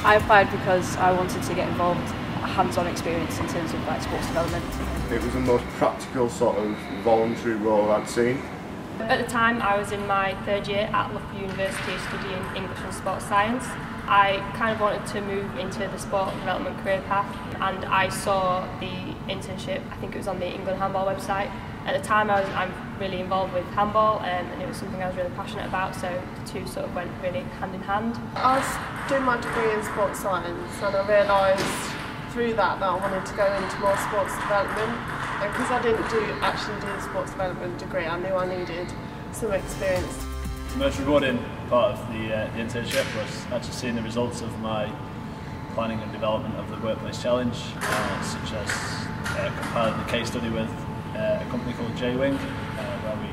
I applied because I wanted to get involved, hands-on experience in terms of like sports development. It was the most practical sort of voluntary role I'd seen. At the time I was in my third year at Loughborough University studying English and Sports Science. I kind of wanted to move into the sport development career path, and I saw the internship, I think it was on the England handball website. At the time I'm really involved with handball, and it was something I was really passionate about, so the two sort of went really hand in hand. I was doing my degree in sports science, and I realised through that I wanted to go into more sports development, and because I didn't actually do the sports development degree, I knew I needed some experience. The most rewarding part of the internship was actually seeing the results of my planning and development of the Workplace Challenge, such as compiling the case study with a company called J-Wing, where we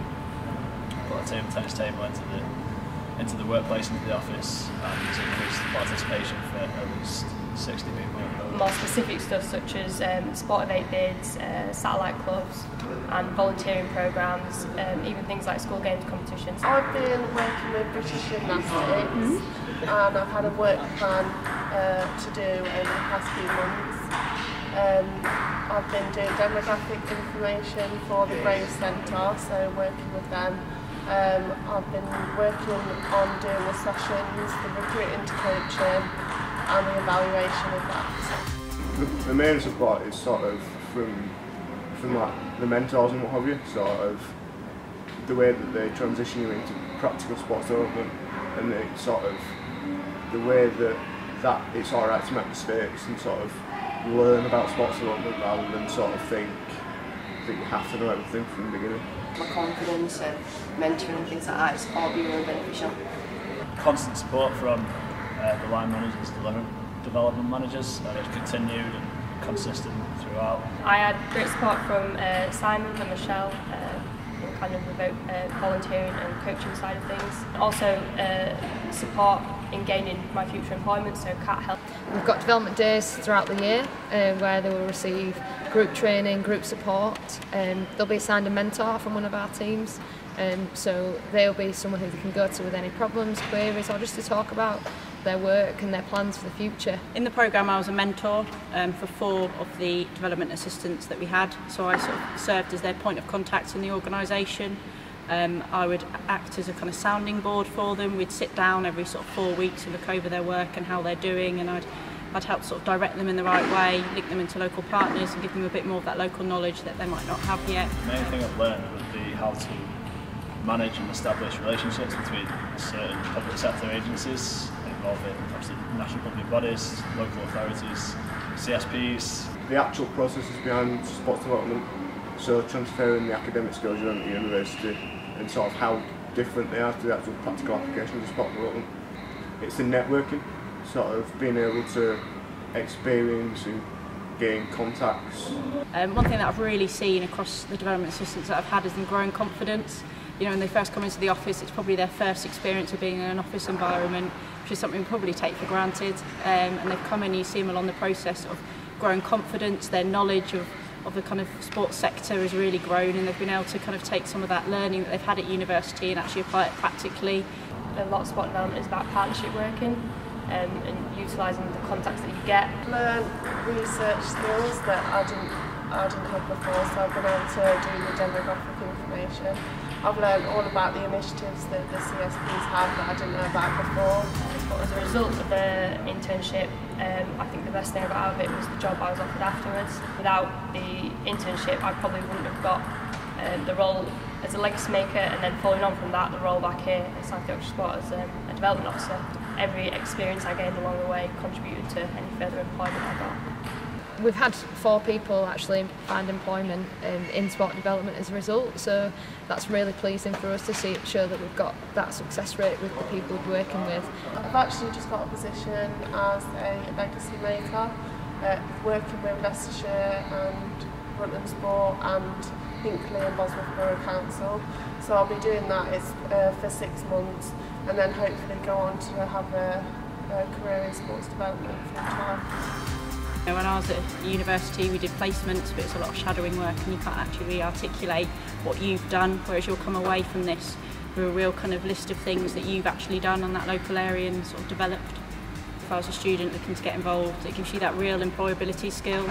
put a table tennis table into the workplace, into the office, and increased the participation for at least 60 people. More specific stuff such as Sport of 8 bids, satellite clubs and volunteering programmes, even things like school games competitions. I've been working with British Gymnastics and I've had a work plan to do over the past few months. I've been doing demographic information for the Brain Centre, so working with them. I've been working on doing the sessions, the recruiting to coaching and the evaluation of that. The main support is sort of from like the mentors and what have you, sort of the way that they transition you into practical sports development, and the sort of the way that it's alright to make mistakes and sort of learn about sports development rather than sort of think that you have to know everything from the beginning. My confidence and mentoring and things like that has all been really beneficial. Constant support from the line managers, development managers, and it's continued and consistent throughout. I had great support from Simon and Michelle, kind of about volunteering and coaching side of things. Also support in gaining my future employment, so Cat helped. We've got development days throughout the year where they will receive group training, group support. They'll be assigned a mentor from one of our teams, so they'll be someone who they can go to with any problems, queries, or just to talk about their work and their plans for the future. In the programme I was a mentor for 4 of the development assistants that we had, so I sort of served as their point of contact in the organisation. I would act as a kind of sounding board for them. We'd sit down every sort of 4 weeks and look over their work and how they're doing, and I'd help sort of direct them in the right way, link them into local partners and give them a bit more of that local knowledge that they might not have yet. The main thing I've learned would be how to manage and establish relationships between certain public sector agencies involving obviously national public bodies, local authorities, CSPs. The actual processes behind sports development, so transferring the academic skills you learn at university and sort of how different they are to the actual practical applications of sport development. It's the networking, sort of being able to experience and gain contacts. One thing that I've really seen across the development assistants that I've had is them growing confidence. You know, when they first come into the office, it's probably their first experience of being in an office environment, which is something we probably take for granted. And they've come in, you see them along the process of growing confidence, their knowledge of the kind of sports sector has really grown, and they've been able to kind of take some of that learning that they've had at university and actually apply it practically. A lot of sport development is about partnership working and utilising the contacts that you get. Learn research skills that I didn't have before, so I've been able to do the demographic information. I've learned all about the initiatives that the CSPs have that I didn't know about before. But as a result of the internship, I think the best thing about it was the job I was offered afterwards. Without the internship, I probably wouldn't have got the role as a legacy maker, and then following on from that, the role back here at South Yorkshire Sport as a development officer. Every experience I gained along the way contributed to any further employment I got. We've had 4 people actually find employment in sport development as a result, so that's really pleasing for us to show that we've got that success rate with the people we're working with. I've actually just got a position as a legacy maker, working with Leicestershire and Rutland Sport and Hinkley and Bosworth Borough Council. So I'll be doing that for 6 months, and then hopefully go on to have a career in sports development full time. When I was at university, we did placements, but it's a lot of shadowing work and you can't actually really articulate what you've done, whereas you'll come away from this with a real kind of list of things that you've actually done on that local area and sort of developed. if I was a student looking to get involved. It gives you that real employability skills.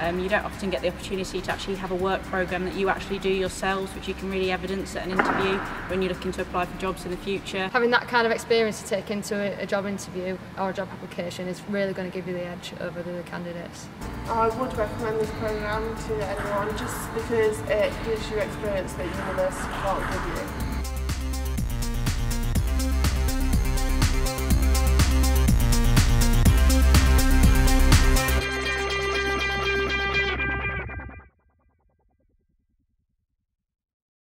You don't often get the opportunity to actually have a work programme that you actually do yourselves, which you can really evidence at an interview when you're looking to apply for jobs in the future. Having that kind of experience to take into a job interview or a job application is really going to give you the edge over the other candidates. I would recommend this programme to anyone just because it gives you experience that university can't give you.